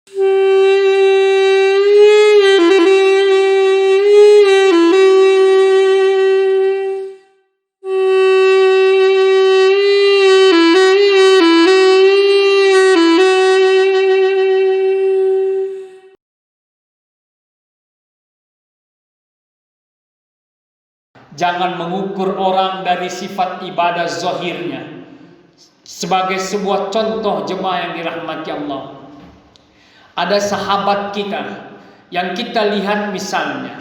Jangan mengukur orang dari sifat ibadah zahirnya. Sebagai sebuah contoh jemaah yang dirahmati Allah, ada sahabat kita yang kita lihat misalnya,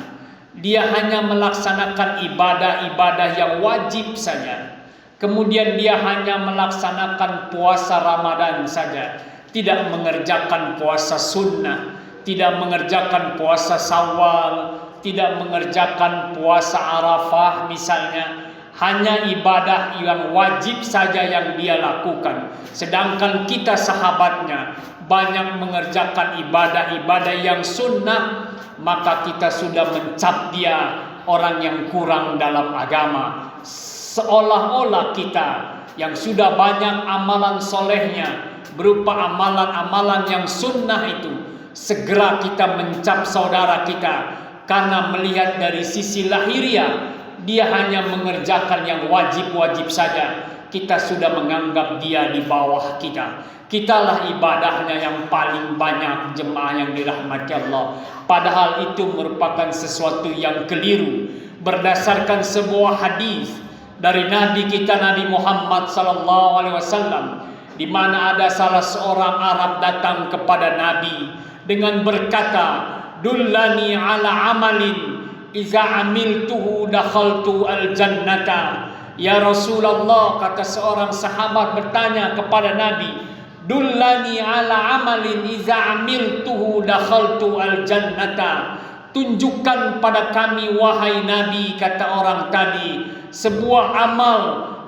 dia hanya melaksanakan ibadah-ibadah yang wajib saja. Kemudian dia hanya melaksanakan puasa Ramadan saja, tidak mengerjakan puasa sunnah, tidak mengerjakan puasa Syawal, tidak mengerjakan puasa Arafah misalnya. Hanya ibadah yang wajib saja yang dia lakukan. Sedangkan kita sahabatnya banyak mengerjakan ibadah-ibadah yang sunnah, maka kita sudah mencap dia orang yang kurang dalam agama. Seolah-olah kita yang sudah banyak amalan solehnya berupa amalan-amalan yang sunnah itu, segera kita mencap saudara kita karena melihat dari sisi lahiriah dia hanya mengerjakan yang wajib-wajib saja. Kita sudah menganggap dia di bawah kita. Kitalah ibadahnya yang paling banyak, jemaah yang dirahmati Allah. Padahal itu merupakan sesuatu yang keliru. Berdasarkan sebuah hadis dari Nabi kita Nabi Muhammad SAW, di mana ada salah seorang Arab datang kepada Nabi dengan berkata, "Dullani ala amalin iza amiltuhu dakhaltu al-jannata." Ya Rasulullah, kata seorang sahabat bertanya kepada Nabi, "Dullani ala amalin iza amiltuhu dakhaltu al-jannata." Tunjukkan pada kami wahai Nabi, kata orang tadi, sebuah amal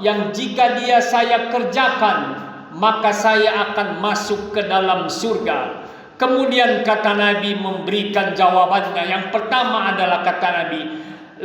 yang jika dia saya kerjakan, maka saya akan masuk ke dalam surga. Kemudian kata Nabi memberikan jawabannya. Yang pertama adalah kata Nabi,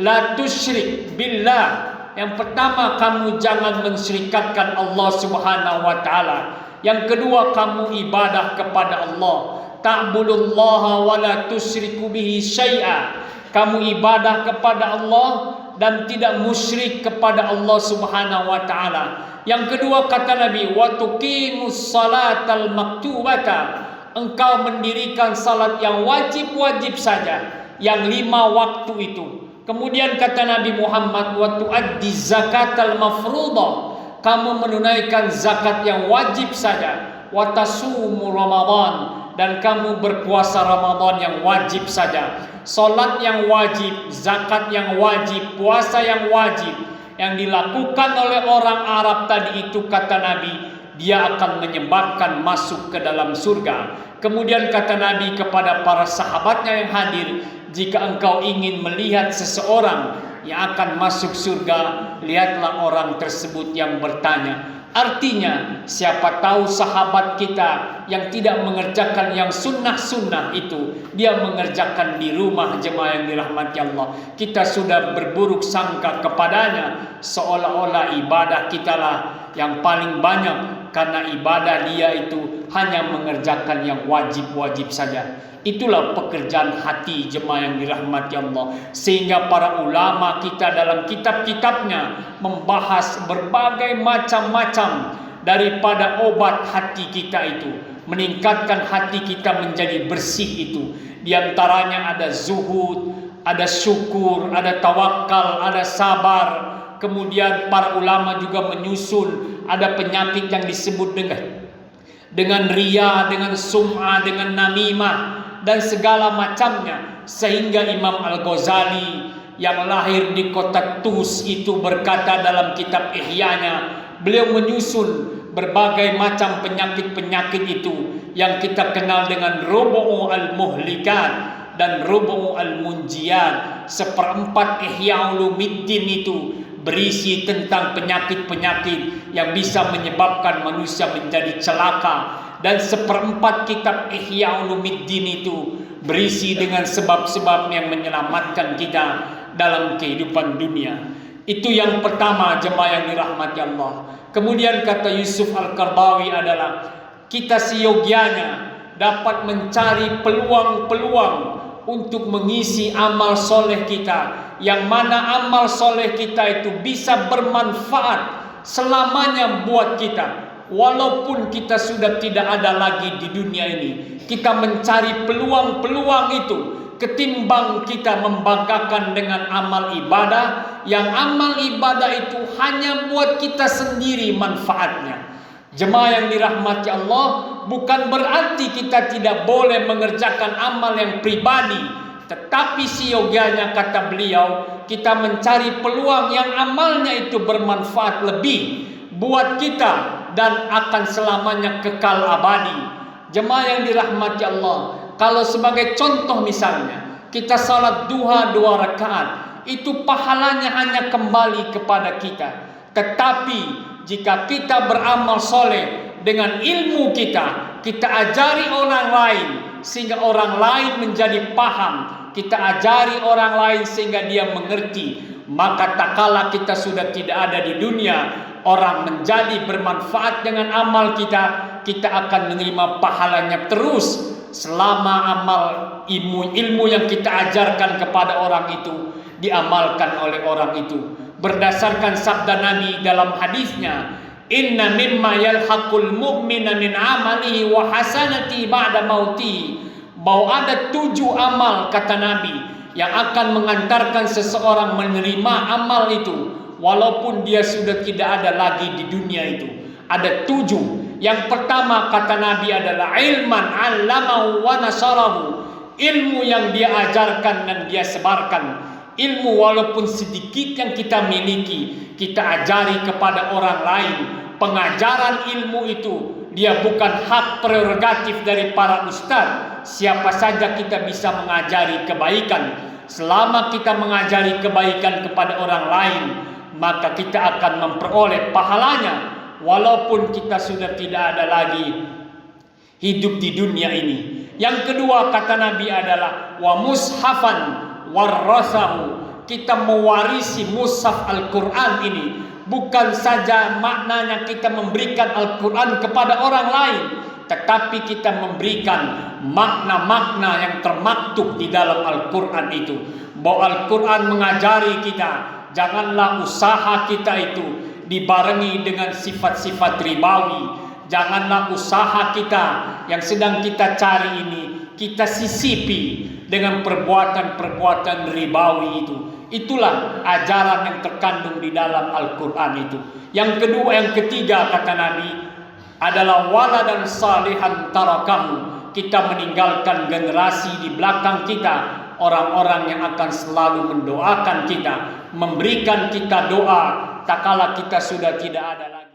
la tusyrik billah. Yang pertama, kamu jangan mensyirikatkan Allah Subhanahu wa taala. Yang kedua, kamu ibadah kepada Allah. Ta'budullaha wa la tusyriku bihi syai'a. Kamu ibadah kepada Allah dan tidak musyrik kepada Allah Subhanahu wa taala. Yang kedua kata Nabi, wa tuqimus salatal maktubata. Engkau mendirikan salat yang wajib-wajib saja, yang 5 waktu itu. Kemudian kata Nabi Muhammad, wa tuaddi zakatal mafruḍah. Kamu menunaikan zakat yang wajib saja. Wa tasumu Ramadan. Dan kamu berpuasa Ramadan yang wajib saja. Salat yang wajib, zakat yang wajib, puasa yang wajib, yang dilakukan oleh orang Arab tadi itu kata Nabi, dia akan menyebabkan masuk ke dalam surga. Kemudian kata Nabi kepada para sahabatnya yang hadir, jika engkau ingin melihat seseorang yang akan masuk surga, lihatlah orang tersebut yang bertanya. Artinya, siapa tahu sahabat kita yang tidak mengerjakan yang sunnah-sunnah itu, dia mengerjakan di rumah, jemaah yang dirahmati Allah. Kita sudah berburuk sangka kepadanya, seolah-olah ibadah kita lah yang paling banyak, karena ibadah dia itu hanya mengerjakan yang wajib-wajib saja. Itulah pekerjaan hati, jemaah yang dirahmati Allah. Sehingga para ulama kita dalam kitab-kitabnya membahas berbagai macam-macam daripada obat hati kita itu, meningkatkan hati kita menjadi bersih itu. Di antaranya ada zuhud, ada syukur, ada tawakal, ada sabar. Kemudian para ulama juga menyusun ada penyakit yang disebut dengan riya, dengan sum'ah, dengan namimah, dan segala macamnya. Sehingga Imam Al-Ghazali yang lahir di kota Tus itu berkata dalam kitab Ihya'nya, beliau menyusun berbagai macam penyakit-penyakit itu yang kita kenal dengan rubu'u al-muhlikat dan rubu'u al-munjiyat. Seperempat Ihya Ulumuddin itu berisi tentang penyakit-penyakit yang bisa menyebabkan manusia menjadi celaka. Dan seperempat kitab Ihya Ulumuddin itu berisi dengan sebab-sebab yang menyelamatkan kita dalam kehidupan dunia. Itu yang pertama, jemaah yang dirahmati Allah. Kemudian kata Yusuf Al-Qaradawi adalah, kita seyogianya dapat mencari peluang-peluang untuk mengisi amal soleh kita, yang mana amal soleh kita itu bisa bermanfaat selamanya buat kita. Walaupun kita sudah tidak ada lagi di dunia ini, kita mencari peluang-peluang itu ketimbang kita membanggakan dengan amal ibadah, yang amal ibadah itu hanya buat kita sendiri manfaatnya. Jemaah yang dirahmati Allah, bukan berarti kita tidak boleh mengerjakan amal yang pribadi, tetapi siogianya kata beliau, kita mencari peluang yang amalnya itu bermanfaat lebih buat kita dan akan selamanya kekal abadi. Jemaah yang dirahmati Allah, kalau sebagai contoh misalnya kita salat duha 2 rakaat, itu pahalanya hanya kembali kepada kita. Tetapi jika kita beramal soleh dengan ilmu kita, kita ajari orang lain sehingga orang lain menjadi paham, kita ajari orang lain sehingga dia mengerti, maka tak kala kita sudah tidak ada di dunia, orang menjadi bermanfaat dengan amal kita, kita akan menerima pahalanya terus selama amal ilmu yang kita ajarkan kepada orang itu diamalkan oleh orang itu. Berdasarkan sabda Nabi dalam hadisnya, inna mimma yalhaqul mu'mina min amalihi wa hasanati ba'da mauti, bahwa ada 7 amal kata Nabi yang akan mengantarkan seseorang menerima amal itu walaupun dia sudah tidak ada lagi di dunia itu. Ada 7. Yang pertama kata Nabi adalah ilman 'allamahu wa nasarahu, ilmu yang dia ajarkan dan dia sebarkan. Ilmu walaupun sedikit yang kita miliki, kita ajari kepada orang lain. Pengajaran ilmu itu dia bukan hak prerogatif dari para ustaz. Siapa saja kita bisa mengajari kebaikan. Selama kita mengajari kebaikan kepada orang lain, maka kita akan memperoleh pahalanya walaupun kita sudah tidak ada lagi hidup di dunia ini. Yang kedua kata Nabi adalah wa mushafan warasahu, kita mewarisi mushaf Al-Quran ini. Bukan saja maknanya kita memberikan Al-Quran kepada orang lain, tetapi kita memberikan makna-makna yang termaktub di dalam Al-Quran itu. Bahwa Al-Quran mengajari kita, janganlah usaha kita itu dibarengi dengan sifat-sifat ribawi. Janganlah usaha kita yang sedang kita cari ini kita sisipi dengan perbuatan-perbuatan ribawi itu. Itulah ajaran yang terkandung di dalam Al-Quran itu. Yang kedua, yang ketiga kata Nabi adalah waladan salihan tarakahu, kita meninggalkan generasi di belakang kita, orang-orang yang akan selalu mendoakan kita, memberikan kita doa tak kala kita sudah tidak ada lagi.